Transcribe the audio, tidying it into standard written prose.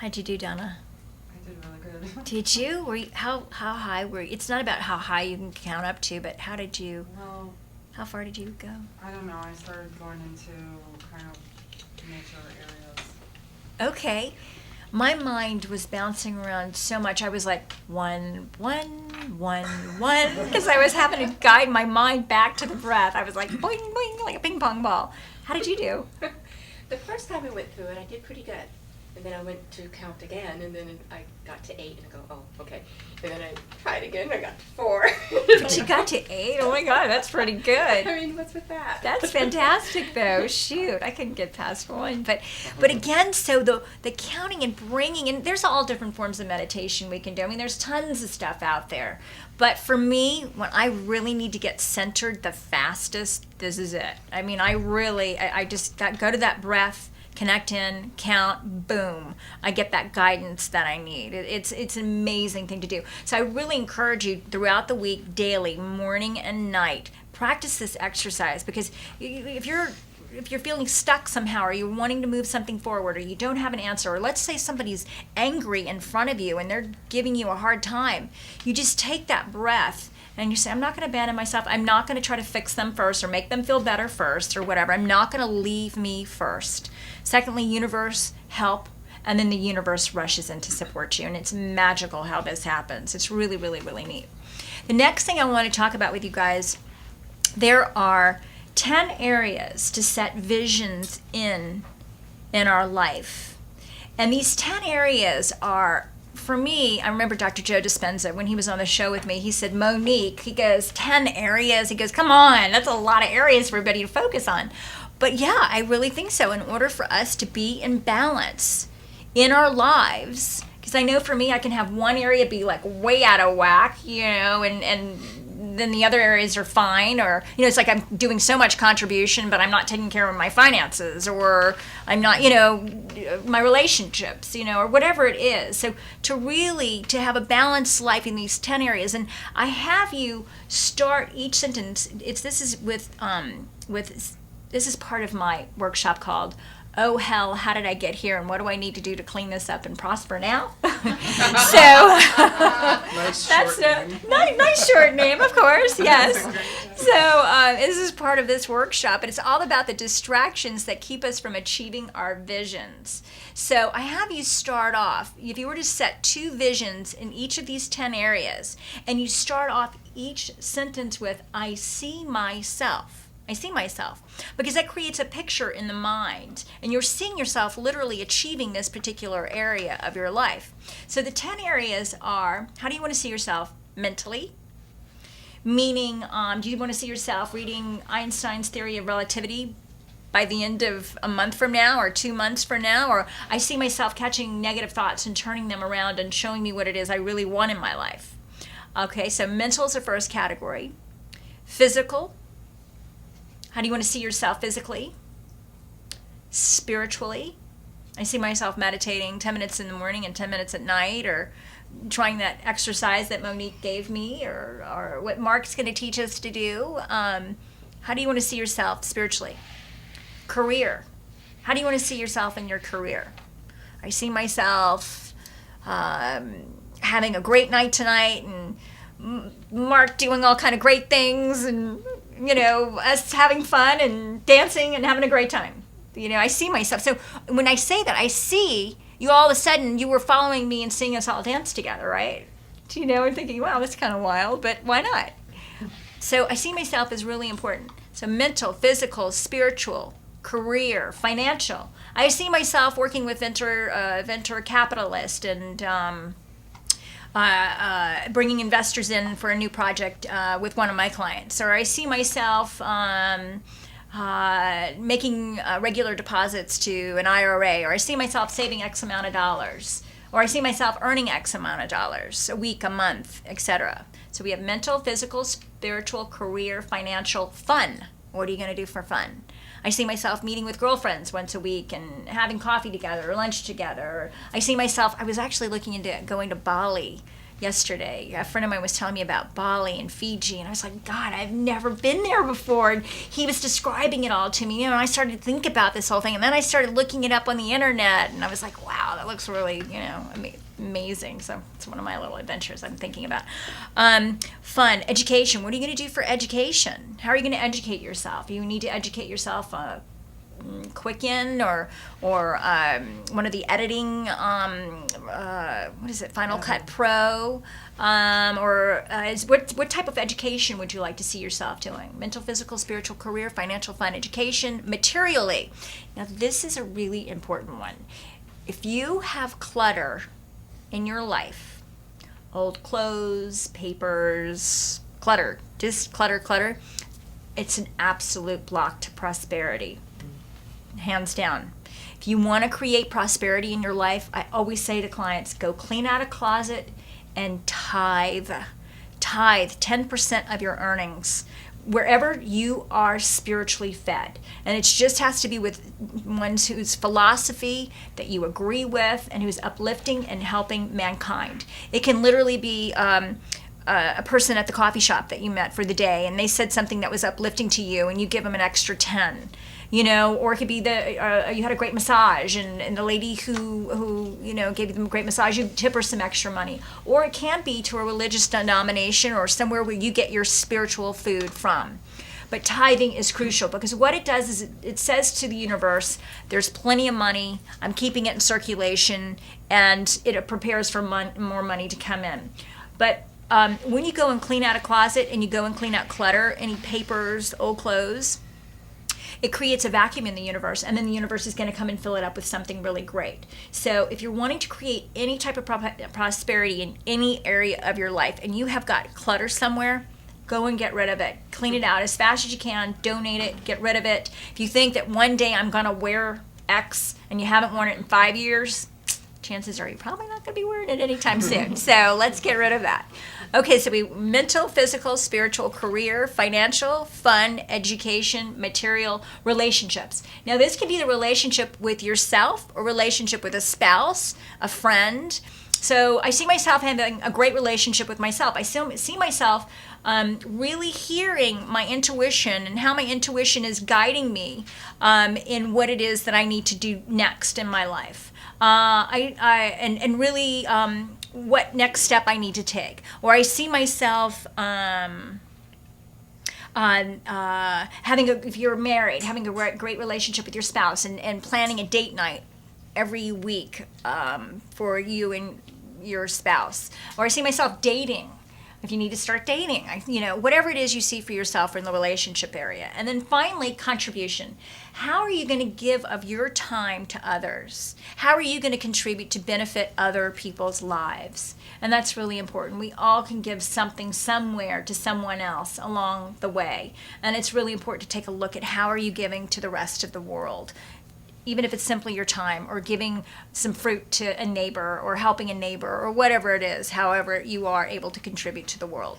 How'd you do, Donna? I did really good. Did you? Were you how high were you? It's not about how high you can count up to, but how did you? Well, How far did you go? I don't know. I started going into kind of nature areas. Okay. My mind was bouncing around so much. I was like, 1, 1, 1, 1, because I was having to guide my mind back to the breath. I was like, boing, boing, like a ping pong ball. How did you do? The first time I went through it, I did pretty good. And then I went to count again, and then I got to 8, and I go, oh, okay. And then I tried again, and I got to 4. But you got to 8? Oh my God, that's pretty good. I mean, what's with that? That's fantastic, though. Shoot, I couldn't get past 1. But again, so the counting and bringing, and there's all different forms of meditation we can do. I mean, there's tons of stuff out there. But for me, when I really need to get centered the fastest, this is it. I mean, I just go to that breath, connect in, count, boom. I get that guidance that I need. It's an amazing thing to do. So I really encourage you throughout the week, daily, morning and night, practice this exercise, because if you're feeling stuck somehow, or you're wanting to move something forward, or you don't have an answer, or let's say somebody's angry in front of you and they're giving you a hard time, you just take that breath and you say, I'm not going to abandon myself. I'm not going to try to fix them first or make them feel better first or whatever. I'm not going to leave me first. Secondly, universe, help, and then the universe rushes in to support you. And it's magical how this happens. It's really, really, really neat. The next thing I want to talk about with you guys, there are 10 areas to set visions in our life. And these 10 areas are, for me, I remember Dr. Joe Dispenza, when he was on the show with me, he said, Monique, he goes, 10 areas. He goes, come on, that's a lot of areas for everybody to focus on. But yeah, I really think so. In order for us to be in balance in our lives, because I know for me, I can have one area be like way out of whack, and then the other areas are fine, or, it's like I'm doing so much contribution, but I'm not taking care of my finances, or I'm not, my relationships, or whatever it is. So to have a balanced life in these 10 areas, and I have you start each sentence. This is part of my workshop called Oh Hell, How Did I Get Here, and what do I need to do to clean this up and prosper now? Nice short name, of course, yes. So this is part of this workshop, and it's all about the distractions that keep us from achieving our visions. So I have you start off, if you were to set 2 visions in each of these 10 areas, and you start off each sentence with, I see myself. I see myself, because that creates a picture in the mind, and you're seeing yourself literally achieving this particular area of your life. So the 10 areas are, how do you want to see yourself mentally? Meaning, do you want to see yourself reading Einstein's theory of relativity by the end of a month from now or 2 months from now? Or I see myself catching negative thoughts and turning them around and showing me what it is I really want in my life. Okay, so mental is the first category. Physical. How do you want to see yourself physically? Spiritually. I see myself meditating 10 minutes in the morning and 10 minutes at night, or trying that exercise that Monique gave me, or what Mark's going to teach us to do. How do you want to see yourself spiritually? Career. How do you want to see yourself in your career? I see myself having a great night tonight, and Mark doing all kind of great things, and us having fun and dancing and having a great time. I see myself. So when I say that, I see you all of a sudden, you were following me and seeing us all dance together, right? And thinking, wow, that's kind of wild, but why not? So I see myself as really important. So mental, physical, spiritual, career, financial. I see myself working with venture capitalist and bringing investors in for a new project with one of my clients. Or I see myself making regular deposits to an IRA, or I see myself saving X amount of dollars, or I see myself earning X amount of dollars a week, a month, etc. So we have mental, physical, spiritual, career, financial, fun. What are you going to do for fun? I see myself meeting with girlfriends once a week and having coffee together or lunch together. I see myself, I was actually looking into going to Bali yesterday. A friend of mine was telling me about Bali and Fiji, and I was like, God, I've never been there before. And he was describing it all to me, and I started to think about this whole thing, and then I started looking it up on the internet, and I was like, wow, that looks really, amazing. So it's one of my little adventures I'm thinking about. Fun, education. What are you going to do for education? How are you going to educate yourself? You need to educate yourself Quicken or one of the editing what is it, Final Cut Pro, what type of education would you like to see yourself doing? Mental, physical, spiritual, career, financial, fun, education, materially. Now this is a really important one. If you have clutter in your life, old clothes, papers, clutter, just clutter, it's an absolute block to prosperity. Hands down. If you want to create prosperity in your life, I always say to clients, go clean out a closet and tithe 10% of your earnings wherever you are spiritually fed. And it just has to be with ones whose philosophy that you agree with and who's uplifting and helping mankind. It can literally be a person at the coffee shop that you met for the day, and they said something that was uplifting to you, and you give them an extra 10. Or it could be you had a great massage, and the lady who gave them a great massage, you tip her some extra money. Or it can be to a religious denomination or somewhere where you get your spiritual food from. But tithing is crucial, because what it does is it says to the universe, there's plenty of money, I'm keeping it in circulation, and it prepares for more money to come in. But when you go and clean out a closet and you go and clean out clutter, any papers, old clothes, it creates a vacuum in the universe, and then the universe is going to come and fill it up with something really great. So if you're wanting to create any type of prosperity in any area of your life, and you have got clutter somewhere, go and get rid of it. Clean it out as fast as you can, donate it, get rid of it. If you think that one day I'm going to wear X and you haven't worn it in 5 years, chances are you're probably not going to be wearing it anytime soon. So let's get rid of that. Okay, so mental, physical, spiritual, career, financial, fun, education, material, relationships. Now this could be the relationship with yourself, or relationship with a spouse, a friend. So I see myself having a great relationship with myself. I see myself really hearing my intuition and how my intuition is guiding me in what it is that I need to do next in my life. And really what next step I need to take. Or I see myself if you're married, having a great relationship with your spouse, and planning a date night every week for you and your spouse. Or I see myself dating. If you need to start dating, whatever it is you see for yourself in the relationship area. And then finally, contribution. How are you going to give of your time to others? How are you going to contribute to benefit other people's lives? And that's really important. We all can give something somewhere to someone else along the way. And it's really important to take a look at how are you giving to the rest of the world. Even if it's simply your time, or giving some fruit to a neighbor, or helping a neighbor, or whatever it is, however you are able to contribute to the world.